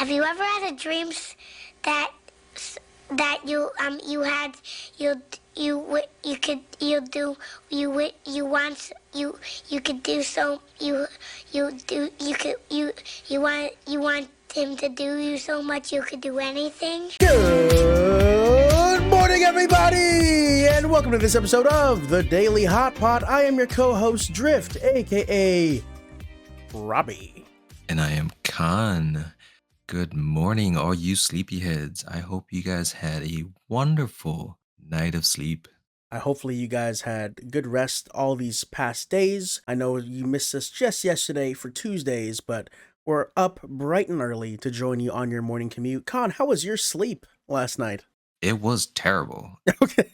Have you ever had a that that you had you could you do you want you could do so you do you want him to do you so much you could do anything? Good morning, everybody, and welcome to this episode of the Daily Hotpot. I am your co-host, Drift, aka Robbie. And I am Khan. Good morning, all you sleepyheads. I hope you guys had a wonderful night of sleep. Hopefully you guys had good rest all these past days. I know you missed us just yesterday for Tuesdays, but we're up bright and early to join you on your morning commute. Khan, how was your sleep last night? It was terrible. Okay.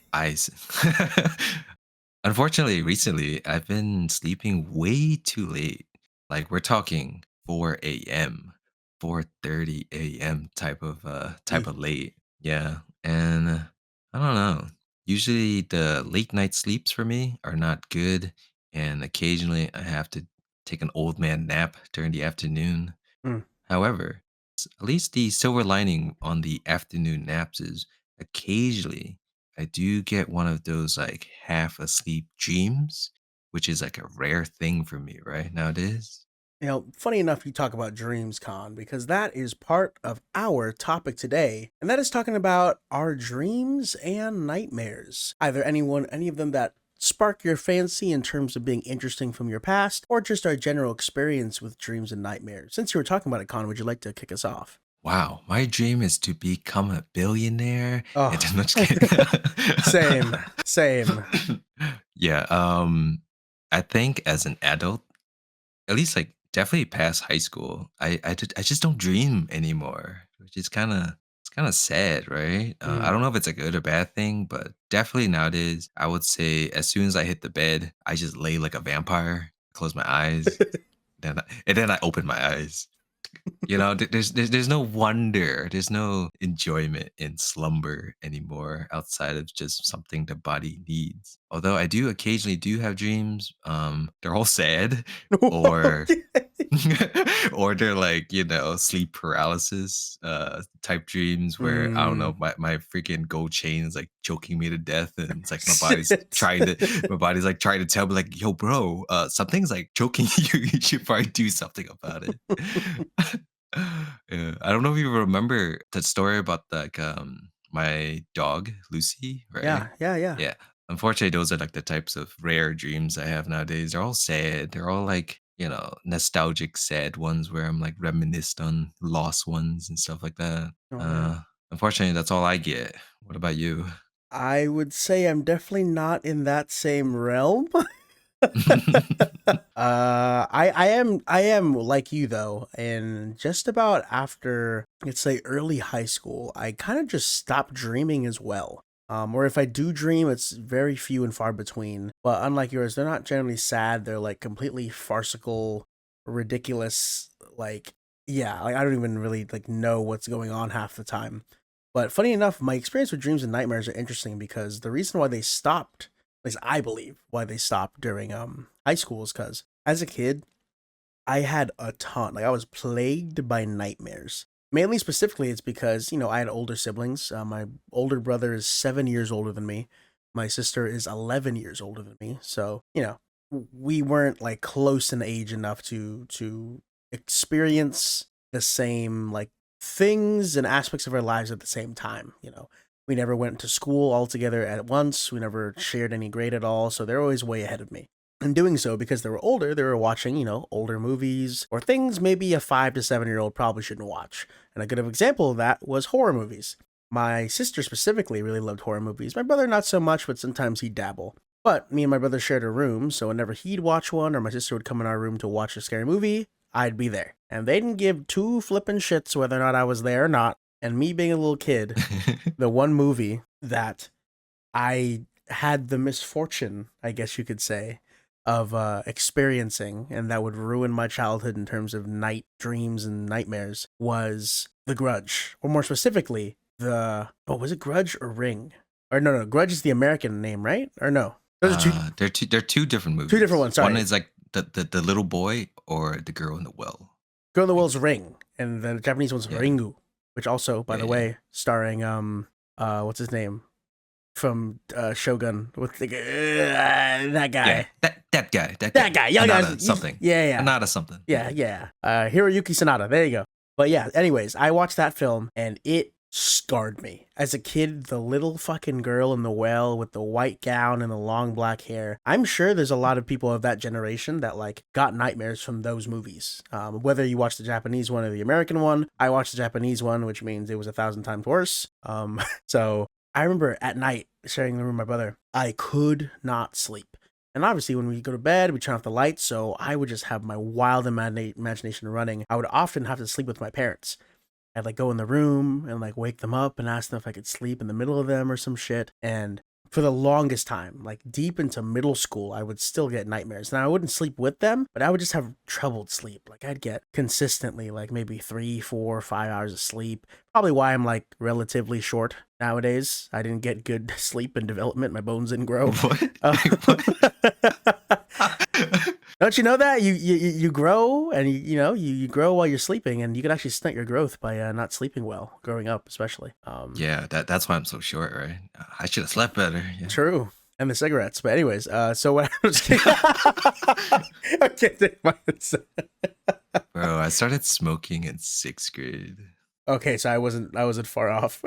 Unfortunately, recently, I've been sleeping way too late. Like, we're talking 4 a.m., 4:30 a.m. type of late. Yeah. And I don't know. Usually the late night sleeps for me are not good. And occasionally I have to take an old man nap during the afternoon. Mm. However, at least the silver lining on the afternoon naps is occasionally I do get one of those like half asleep dreams, which is like a rare thing for me right nowadays. You know, funny enough, you talk about dreams, Con, because that is part of our topic today, and that is talking about our dreams and nightmares. Either any of them that spark your fancy in terms of being interesting from your past, or just our general experience with dreams and nightmares. Since you were talking about it, Con, would you like to kick us off? Wow, my dream is to become a billionaire. Oh, And I'm just kidding. same. Yeah, I think as an adult, at least like definitely past high school, I just don't dream anymore, which is kind of sad, right? I don't know if it's a good or bad thing, but definitely nowadays, I would say as soon as I hit the bed, I just lay like a vampire, close my eyes, and then I open my eyes. You know, there's no wonder, there's no enjoyment in slumber anymore outside of just something the body needs. Although I do occasionally do have dreams, they're all sad or or they're like, sleep paralysis type dreams where I don't know, my freaking gold chain is like choking me to death and it's like my body's like trying to tell me like, yo, bro, something's like choking you. You should probably do something about it. Yeah. I don't know if you remember that story about like my dog Lucy, right? Yeah. Yeah. Unfortunately, those are like the types of rare dreams I have nowadays. They're all sad. They're all like, nostalgic sad ones where I'm like reminisce on lost ones and stuff like that. Oh, man. Unfortunately, that's all I get. What about you? I would say I'm definitely not in that same realm. I am like you though, and just about after let's say early high school, I kind of just stopped dreaming as well. Or if I do dream, it's very few and far between. But unlike yours, they're not generally sad. They're like completely farcical, ridiculous. Like, yeah, like I don't even really like know what's going on half the time. But funny enough, my experience with dreams and nightmares are interesting because the reason why they stopped, at least I believe why they stopped during high school is because as a kid, I had a ton. Like I was plagued by nightmares. Mainly specifically, it's because, I had older siblings. My older brother is 7 years older than me. My sister is 11 years older than me. So, we weren't like close in age enough to experience the same like things and aspects of our lives at the same time. We never went to school all together at once. We never shared any grade at all. So they're always way ahead of me. And doing so because they were older, they were watching, older movies or things maybe a 5 to 7 year old probably shouldn't watch. And a good example of that was horror movies. My sister specifically really loved horror movies. My brother not so much, but sometimes he'd dabble. But me and my brother shared a room, so whenever he'd watch one or my sister would come in our room to watch a scary movie, I'd be there. And they didn't give two flippin' shits whether or not I was there or not. And me being a little kid, the one movie that I had the misfortune, I guess you could say, of experiencing, and that would ruin my childhood in terms of night dreams and nightmares, was The Grudge. Or more specifically, was it Grudge or Ring? Or no, Grudge is the American name, right? Or no? Those are they're two different movies. Two different ones, sorry. One is like the little boy or the girl in the well. Girl in the Well's Ring. and the Japanese one's Yeah. Ringu, which also, by Yeah, the yeah. way, starring what's his name from Shogun with the that Yeah. guy. That guy. That That guy. guy, young guys, Anada something. yeah. Anada something. Yeah, yeah. Hiroyuki Sanada. There you go. But yeah, anyways, I watched that film and it scarred me. As a kid, the little fucking girl in the well with the white gown and the long black hair. I'm sure there's a lot of people of that generation that like got nightmares from those movies. Whether you watch the Japanese one or the American one, I watched the Japanese one, which means it was 1,000 times worse. So I remember at night sharing the room with my brother, I could not sleep. And obviously, when we go to bed, we turn off the lights, so I would just have my wild imagination running. I would often have to sleep with my parents. I'd like go in the room and like wake them up and ask them if I could sleep in the middle of them or some shit. And for the longest time, like deep into middle school, I would still get nightmares. Now I wouldn't sleep with them, but I would just have troubled sleep. Like I'd get consistently like maybe 3, 4, 5 hours of sleep. Probably why I'm like relatively short nowadays. I didn't get good sleep and development. My bones didn't grow. What? Don't you know that you grow and you grow while you're sleeping, and you can actually stunt your growth by not sleeping well growing up, especially. Yeah, that's why I'm so short, right? I should have slept better. Yeah. True. And the cigarettes. But anyways, so what I was I can't take my Bro, I started smoking in 6th grade. Okay, so I wasn't far off.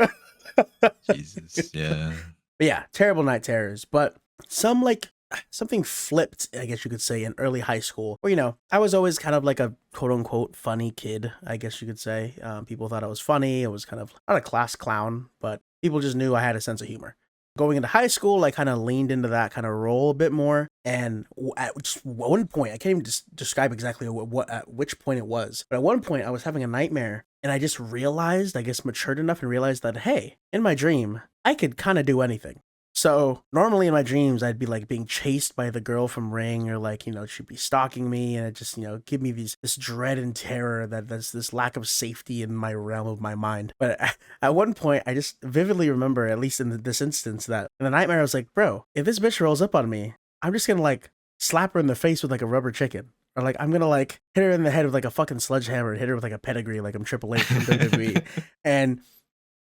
Jesus, yeah. But yeah, terrible night terrors. But something flipped, I guess you could say, in early high school. Where, I was always kind of like a quote unquote funny kid, I guess you could say. People thought I was funny. I was kind of not a class clown, but people just knew I had a sense of humor. Going into high school, I kind of leaned into that kind of role a bit more. And at just one point, I can't even describe exactly at which point it was. But at one point, I was having a nightmare. And I just realized, I guess matured enough and realized that, hey, in my dream, I could kind of do anything. So normally in my dreams, I'd be like being chased by the girl from Ring, or like, she'd be stalking me, and it just, give me this dread and terror that there's this lack of safety in my realm of my mind. But at one point, I just vividly remember, at least in this instance, that in the nightmare, I was like, bro, if this bitch rolls up on me, I'm just gonna like slap her in the face with like a rubber chicken. Or like, I'm gonna like hit her in the head with like a fucking sledgehammer, hit her with like a pedigree, like I'm Triple H from WWE. And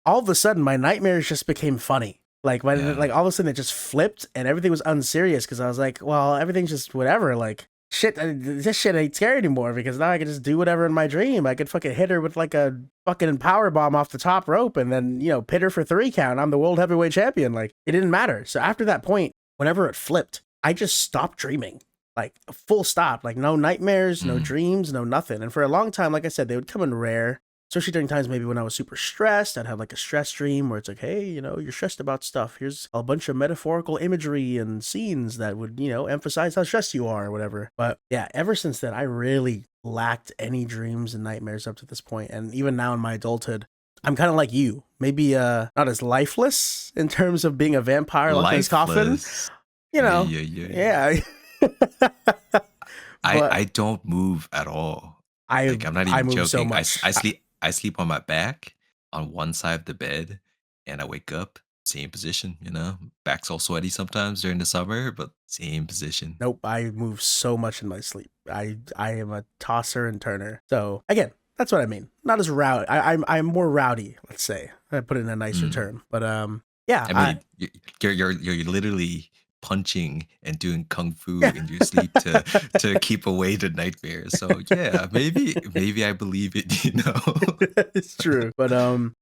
all of a sudden, my nightmares just became funny. Like, all of a sudden it just flipped and everything was unserious, because I was like, well, everything's just whatever. Like, shit, this shit ain't scary anymore, because now I can just do whatever in my dream. I could fucking hit her with like a fucking power bomb off the top rope and then, pit her for 3 count. I'm the world heavyweight champion. Like, it didn't matter. So after that point, whenever it flipped, I just stopped dreaming. Like, a full stop. Like, no nightmares, no dreams, no nothing. And for a long time, like I said, they would come in rare. Especially during times maybe when I was super stressed, I'd have like a stress dream where it's like, hey, you're stressed about stuff. Here's a bunch of metaphorical imagery and scenes that would, emphasize how stressed you are or whatever. But yeah, ever since then, I really lacked any dreams and nightmares up to this point. And even now in my adulthood, I'm kind of like you. Maybe not as lifeless in terms of being a vampire locked in his coffin. Yeah. I don't move at all. I'm not even joking. So much. I sleep on my back on one side of the bed, and I wake up same position. Back's all sweaty sometimes during the summer, but same position. Nope, I move so much in my sleep. I am a tosser and turner. So again, that's what I mean. Not as rowdy. I'm more rowdy. Let's say I put it in a nicer term. But yeah. I mean, you're literally punching and doing kung fu in your sleep to keep away the nightmares. So yeah, maybe I believe it. It's true. But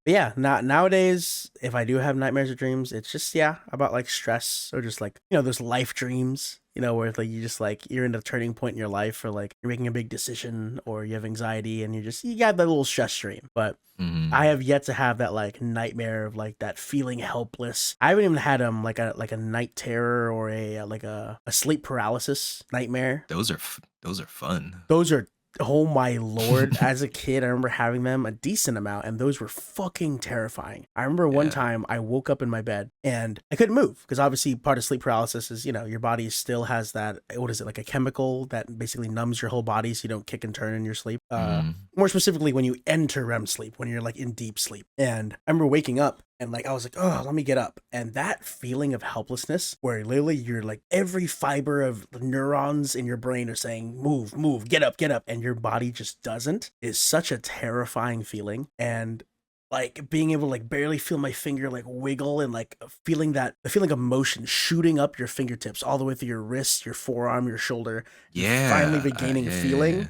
yeah, nowadays, if I do have nightmares or dreams, it's just about like stress, or just like those life dreams. Where it's like you're in a turning point in your life, or like you're making a big decision, or you have anxiety and you got that little stress dream. But I have yet to have that like nightmare of like that feeling helpless. I haven't even had like a night terror or a sleep paralysis nightmare. Those are fun. Those are, oh my lord. As a kid, I remember having them a decent amount, and those were fucking terrifying. I remember one time I woke up in my bed and I couldn't move, because obviously part of sleep paralysis is, your body still has that, what is it, like a chemical that basically numbs your whole body so you don't kick and turn in your sleep. Mm. More specifically when you enter REM sleep, when you're like in deep sleep. And I remember waking up and like I was like, oh, let me get up. And that feeling of helplessness where literally you're like every fiber of the neurons in your brain are saying, move, move, get up, and your body just doesn't, is such a terrifying feeling. And like being able to like barely feel my finger like wiggle and like feeling that the feeling of motion shooting up your fingertips all the way through your wrist, your forearm, your shoulder, and finally Yeah. regaining Yeah. Yeah. feeling. Yeah.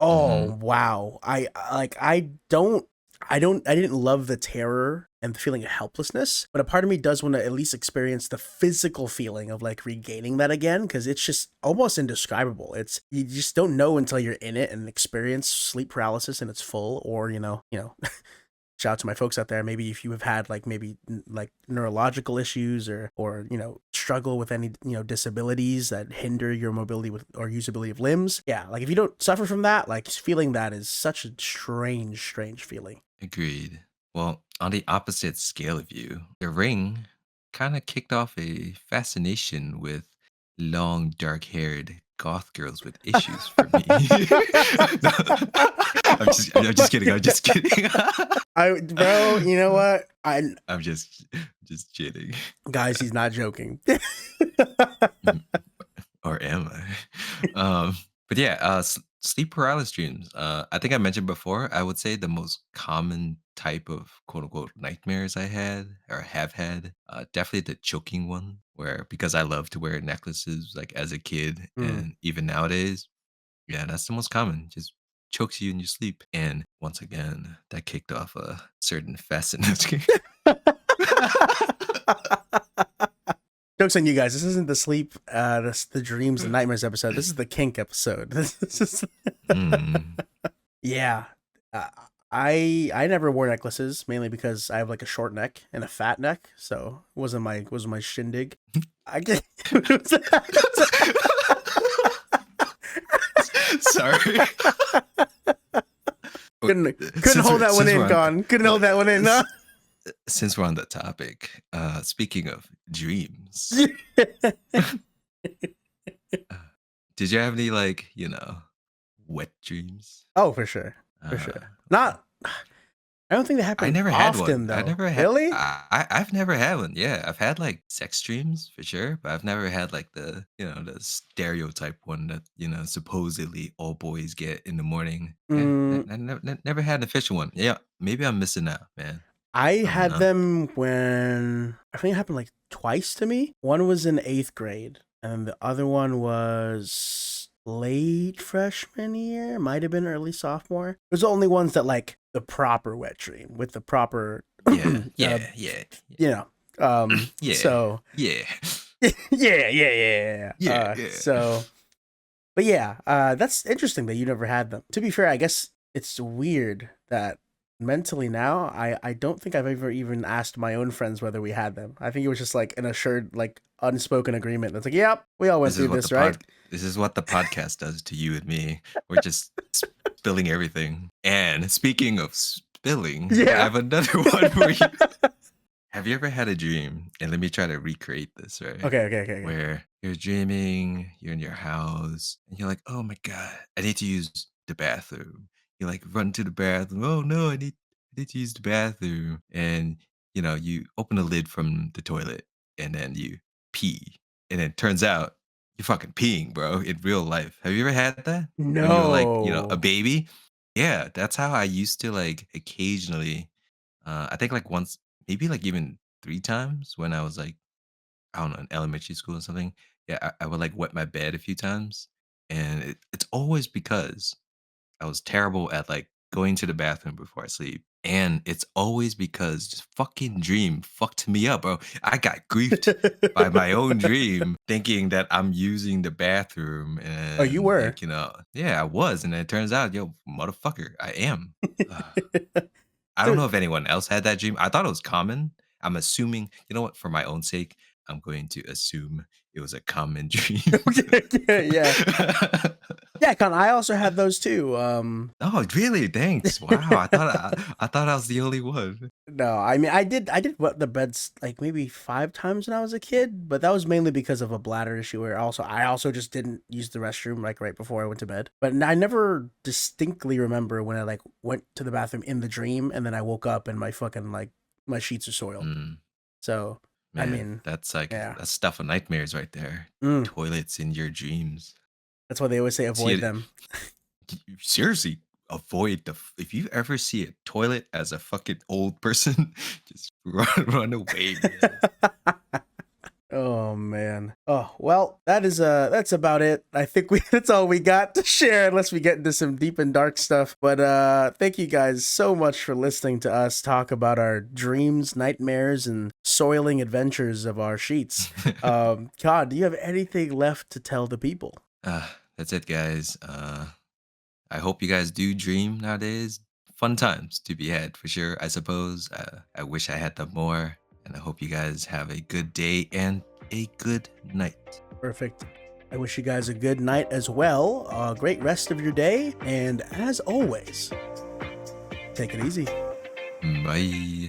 Oh Mhm. wow. I didn't love the terror and the feeling of helplessness, but a part of me does want to at least experience the physical feeling of like regaining that again because it's just almost indescribable. It's you just don't know until you're in it and experience sleep paralysis in its full, or shout out to my folks out there. Maybe if you have had like maybe like neurological issues or struggle with any disabilities that hinder your mobility with or usability of limbs. Yeah, like if you don't suffer from that, like feeling that is such a strange feeling. Agreed. Well, on the opposite scale of you, The Ring kind of kicked off a fascination with long, dark haired goth girls with issues for me. No, I'm just kidding. I'm just kidding. Bro, you know what? I I'm just kidding. Guys, he's not joking. Mm, or am I? But yeah, sleep paralysis dreams. I think I mentioned before. I would say the most common type of quote unquote nightmares I had or have had, definitely the choking one. Where because I love to wear necklaces like as a kid Mm. and even nowadays, yeah, that's the most common. Just chokes you in your sleep. And once again, that kicked off a certain fascination. Jokes on you guys. This isn't the sleep, this the dreams and nightmares episode. This is the kink episode. This is Mm. yeah. Uh, I never wore necklaces mainly because I have like a short neck and a fat neck, so it wasn't my shindig. I get Sorry. couldn't Since hold we're that one since we're in, on Con. Couldn't hold that one in. Huh? since we're on the topic, speaking of dreams, uh, did you have any like, wet dreams? Oh, for sure, for Uh, sure. Not. I don't think they I happen never had often one. I though. never had Really? I've never had one. Yeah, I've had like sex dreams for sure, but I've never had like the stereotype one that, supposedly all boys get in the morning. Yeah, Mm, never had an official one. Yeah, maybe I'm missing out, man. I I don't had know. them when I think it happened like twice to me. One was in eighth grade, and the other one was late freshman year. Might have been early sophomore. Those are the only ones that like the proper wet dream with the proper, Yeah, yeah, yeah, you know. yeah, So yeah, yeah. yeah, yeah. But yeah, that's interesting that you never had them. To be fair, I guess it's weird that mentally now, I don't think I've ever even asked my own friends whether we had them. I think it was just like an assured, like unspoken agreement. That's like, yep, we all went This is through what the this, right? pod. This is what the podcast does to you and me. We're just spilling everything. And speaking of spilling, I Yeah. have another one for you. Have you ever had a dream? And let me try to recreate this, right? Okay. Where you're dreaming, you're in your house, and you're like, oh my God, I need to use the bathroom. You like run to the bathroom. Oh no, I need to use the bathroom. And you open the lid from the toilet and then you pee. And it turns out you're fucking peeing, bro, in real life. Have you ever had that? When you were like, a No. baby? Yeah, that's how I used to like occasionally I think like once, maybe like even 3 times when I was like, I don't know, in elementary school or something. Yeah, I would like wet my bed a few times. And it's always because I was terrible at like going to the bathroom before I sleep. And it's always because this fucking dream fucked me up, bro. I got griefed by my own dream thinking that I'm using the bathroom Oh, you and were. like, yeah, I was. And then it turns out, yo, motherfucker, I am. I don't So know if anyone else had that dream. I thought it was common. I'm assuming, you know what, for my own sake, I'm going to assume it was a common dream. Okay, yeah. Yeah, Con, I also had those too. Oh, really? Thanks. Wow. I thought I was the only one. No, I mean I did wet the beds like maybe 5 times when I was a kid, but that was mainly because of a bladder issue where I also just didn't use the restroom like right before I went to bed. But I never distinctly remember when I like went to the bathroom in the dream and then I woke up and my fucking like my sheets are soiled. Mm, So I man, mean, that's like yeah. that's stuff of nightmares right there. Mm, Toilets in your dreams. that's why they always say See avoid it them. seriously, avoid if you ever see a toilet as a fucking old person, just run away, man. Oh man. Oh, well, that's about it. I think that's all we got to share unless we get into some deep and dark stuff. But thank you guys so much for listening to us talk about our dreams, nightmares and soiling adventures of our sheets. God, do you have anything left to tell the people? That's it, guys. I hope you guys do dream nowadays. Fun times to be had for sure, I suppose. I wish I had them more. And I hope you guys have a good day and a good night. Perfect. I wish you guys a good night as well. Great rest of your day, and as always, take it easy. Bye.